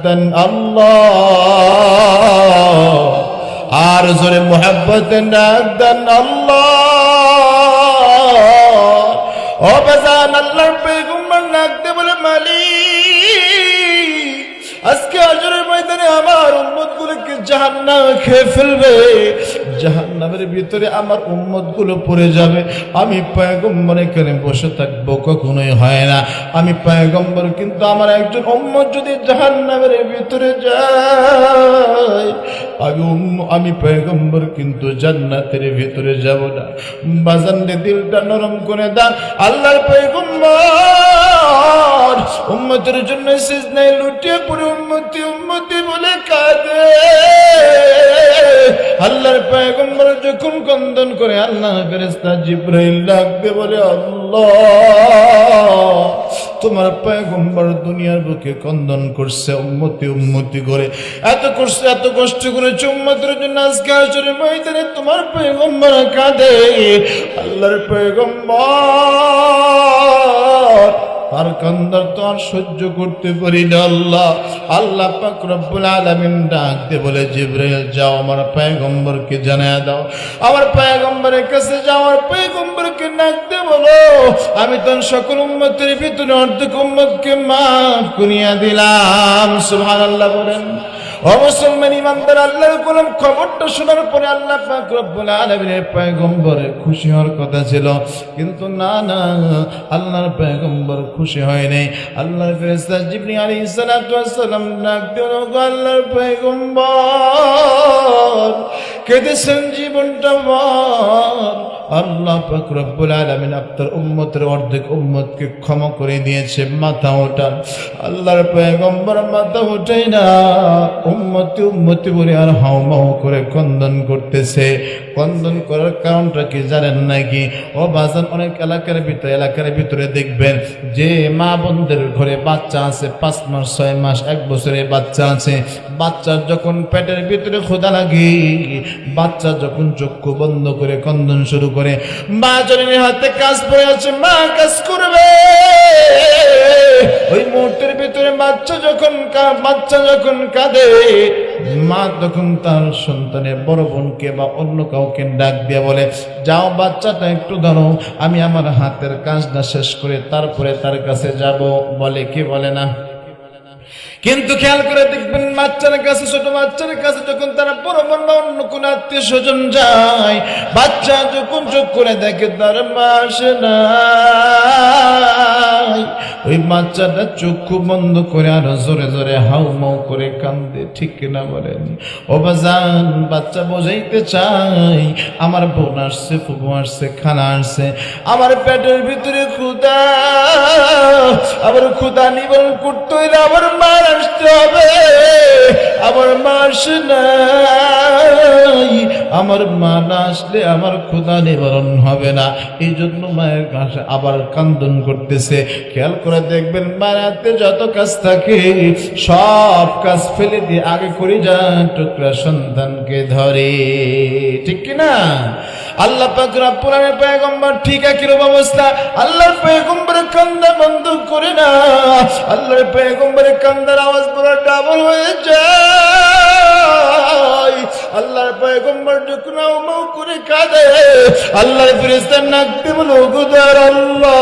দেন আল্লাহ, আর জোরে মুহাব্বতে ডাক দেন আল্লাহ। ও বাজান, আল্লাহর পয়গম্বর ডাক দিয়ে বলে, মালিক, আজকে হজরের ময়দানে আমার উম্মতগুলোকে জাহান্নামে খেয়ে ফেলবে, জাহান্নামের ভিতরে আমার উম্মতগুলো পড়ে যাবে। আমি পয়গম্বর এখানে বসে থাকবো, কখনোই হয় না। আমি পয়গম্বর, কিন্তু আমার একজন উম্মত যদি জাহান্নামের ভিতরে যায়, আমি পয়গম্বর কিন্তু জান্নাতের ভিতরে যাব না। বাজানরে দিলটা নরম করে দাও। আল্লাহর পয়গম্বর উম্মতের জন্য সিজদায় লুটিয়ে পড়ে উম্মতি উম্মতি বলে কাঁদে। আল্লাহর পয়গম্বর যখন ক্রন্দন করে, আল্লাহর ফেরেশতা জিবরাইল ডাকতে বলে, আল্লাহ, তোমার পয়গম্বর দুনিয়ার বুকে ক্রন্দন করছে উম্মতি উম্মতি করে, এত করছে, এত কষ্ট করে উম্মতের জন্য। আজকে আসরে ময়দানে তোমার পয়গম্বর কাঁদে। আল্লাহর পয়গম্বর আর কান্দার তো আর সহ্য করতে পারি না আল্লাহ। আল্লাহ পাক রব্বুল আলামিন ডাক দিয়ে বলে, জিবরাইল যাও, আমার পয়গম্বরকে জানিয়ে দাও, আমার পয়গম্বরের কাছে যাও, আমার পয়গম্বরকে ডাক দিয়ে বলো, আমি তো সকল উম্মতের ভিতরে অর্ধেক উম্মতকে মাফ করিয়া দিলাম। সুবহানাল্লাহ বলেন। ও মুসলমান ইমানদার, আল্লাহর গোলাম, খবরটা শোনার পরে আল্লাহ পাক রব্বুল আলামিনের পয়গম্বরে খুশি হওয়ার কথা ছিল, কিন্তু না, আল্লাহর পয়গম্বর খুশি হয় নাই। আল্লাহর ফেরেশতা জিবরিল আলাইহিস সালাতু ওয়াস সালাম ডাক দিল, আল্লাহর পয়গম্বর কেঁদেছেন, জীবনটা আমার। আল্লাহ পাক রব্বুল আলামিন আপনার উম্মতের অর্ধেক উম্মতকে ক্ষমা করে দিয়েছে, মাথা ওঠান। আল্লাহর পয়গম্বর মাথা ওঠাই না, উম্মতি উম্মতি বলে আর হাউমাউ করে ক্রন্দন করতেছে। ক্রন্দন করার কারণটা কি জানেন নাকি? ও বাজান, অনেক এলাকার ভিতরে দেখবেন যে মা বোনদের ঘরে বাচ্চা আছে, 5 মাস 6 মাস 1 বছরের বাচ্চা আছে। বাচ্চার যখন পেটের ভিতরে ক্ষুধা লাগে, বাচ্চা যখন চক্ষু বন্ধ করে ক্রন্দন শুরু করে, মা জননীর হাতে কাজ পড়ে আছে, মা কাজ করবে। ওই মুহূর্তের ভিতরে বাচ্চা যখন কাঁদে, মা তখন তার সন্তানের বড় বোনকে বা অন্য কাউকে ডাক দিয়ে বলে, যাও বাচ্চাটা একটু ধরো, আমি আমার হাতের কাজটা শেষ করে তারপরে তার কাছে যাব। বলে কি বলে না? কিন্তু খেয়াল করে দেখবেন, বাচ্চার কাছে, ছোট বাচ্চার কাছে যখন তারা বড় বোন বা অন্য কোন আত্মীয় স্বজন যায়, বাচ্চা যখন চোখ করে দেখে তার মা আসে না, ওই বাচ্চাটা চক্ষু বন্ধ করে আরো জোরে জোরে হাউমাউ করে কান্দে। ঠিক কিনা বলেন? ও বাজান, বাচ্চা বোঝাইতে চাই, আমার বোন আসছে, ফুফু আসছে, খালা আসছে, আমার পেটের ভিতরে ক্ষুধা, আবার ক্ষুধা নিবারণ করতে হইলে আমার মা আসতে হবে। আমার মা আসে নাই, আমার মা না আসলে আমার ক্ষুধা নিবারণ হবে না। এই জন্য মায়ের কাছে আবার কান্দন করতেছে। খেয়াল করে দেখবেন, মায়ের যত কাজ থাকে সব কাজ ফেলে দিয়ে আগে করে যান টুকরা সন্তানকে ধরে। ঠিক কিনা? আল্লাহ পাক রব্বুল আলামিনের পয়গম্বর ঠিক একই অবস্থা। আল্লাহর পয়গম্বরের কান্না বন্ধ করে না, আল্লাহর পয়গম্বরের কান্নার আওয়াজ পুরো ডাবল হয়ে যায়। আল্লাহর পয়গম্বর যখন হাউমাউ করে কাঁদে, আল্লাহর ফেরেশতা নাক দিয়ে বলে, ওগোদার আল্লাহ,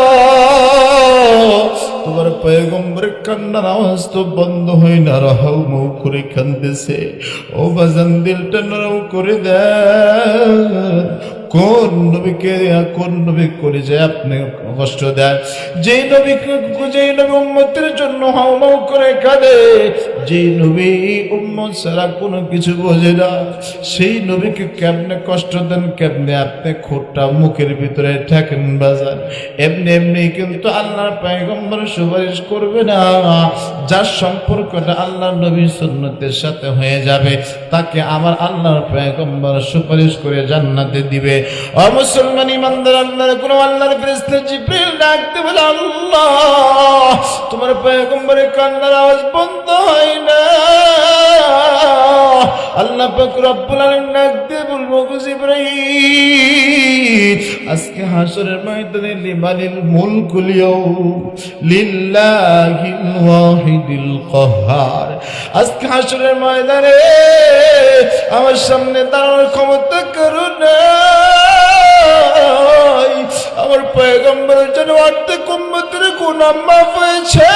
তোমার পয়গম্বরের কান্নার আওয়াজ তো বন্ধ হয় না, হাউমাউ করে কাঁদতেছে। ও বাজান, দিলটা নরম করে দেন। কোন নবী করে যায় আপনি কষ্ট দেন? যেই নবী উম্মতের জন্য হাউমাউ করে কাঁদে, যেই নবী উম্মত ছাড়া কোনো কিছু বোঝে না, সেই নবীকে কেমনে কষ্ট দেন, কেমনে আপনি খোঁটটা মুখের ভিতরে ঠেকেন বাজান? এমনি কিন্তু আল্লাহর পয়গম্বর সুপারিশ করবে না। যার সম্পর্কটা আল্লাহর নবীর সুন্নতের সাথে হয়ে যাবে, তাকে আমার আল্লাহর পয়গম্বর সুপারিশ করে জান্নাতে দিবে। ও মুসলমান ইমানদার, আল্লাহর ফেরেশতা জিবরিল ডাকতে বলে, আল্লাহ, তোমার পয়গম্বরের কান্নার আওয়াজ বন্ধ হয় না। আল্লাহ পাক রব্বুল আলামিন ডাক দিয়ে বলবো গো জিবরাইল আজকে হাসরের ময়দানে লিমানিল মুলকুল ইয়াউম লিল্লাহিল ওয়াহিদিল কাহ্হার আজকে হাসরের ময়দানে আমার সামনে দাঁড়ানোর ক্ষমতা কারো নাই আমার পয়গম্বরের জন্য অর্ধেক উম্মতের গুনাহ মাফ হয়েছে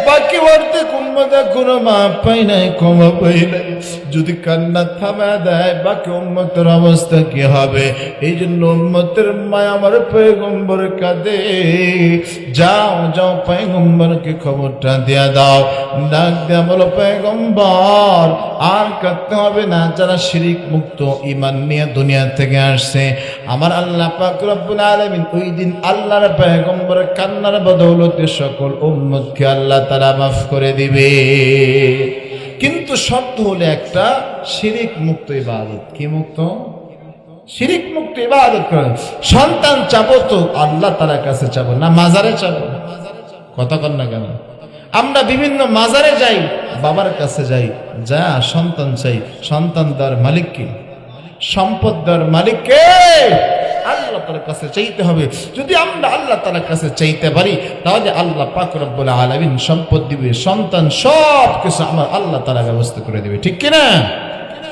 বাকি অর্ধেক উম্মত এখনো মাফ পাই নাই ক্ষমা পাই নাই যদি কান্না থামা দেয় বাকি উম্মতের অবস্থা কি হবে এই জন্য উম্মতের মায় আমার পয়গম্বর কাঁদে যাও যাও পয়গম্বরকে খবরটা দিয়া দাও ডাক দেয়া বলো পয়গম্বর আর কাঁদতে হবে না যারা শিরিক মুক্ত ঈমান নিয়ে দুনিয়া থেকে আসছে আমার আল্লাহ পাক রব্বুল আলামিন ওই দিন আল্লাহর পয়গম্বরের কান্নার বদৌলতে সকল উম্মতকে আল্লাহ তাআলা মাফ করে দিবে কিন্তু শর্ত হলো একটা শিরিক মুক্ত ইবাদত কি মুক্ত শিরিক মুক্ত ইবাদত করেন সন্তান চাবো তো আল্লাহ তাআলার কাছে চাবো না মাজারে চাবো কথা কন না কেন আমরা বিভিন্ন মাজারে যাই বাবার কাছে যাই যা সন্তান চাই সন্তান দেওয়ার মালিক কি সম্পদ দেওয়ার মালিক কে আল্লাহ তাআলার কাছে চাইতে হবে যদি আমরা আল্লাহ তাআলার কাছে চাইতে পারি তাহলে আল্লাহ পাক রব্বুল আলামিন সম্পদ দিবে সন্তান সব কিছু আমার আল্লাহ তাআলা ব্যবস্থা করে দিবে ঠিক কি না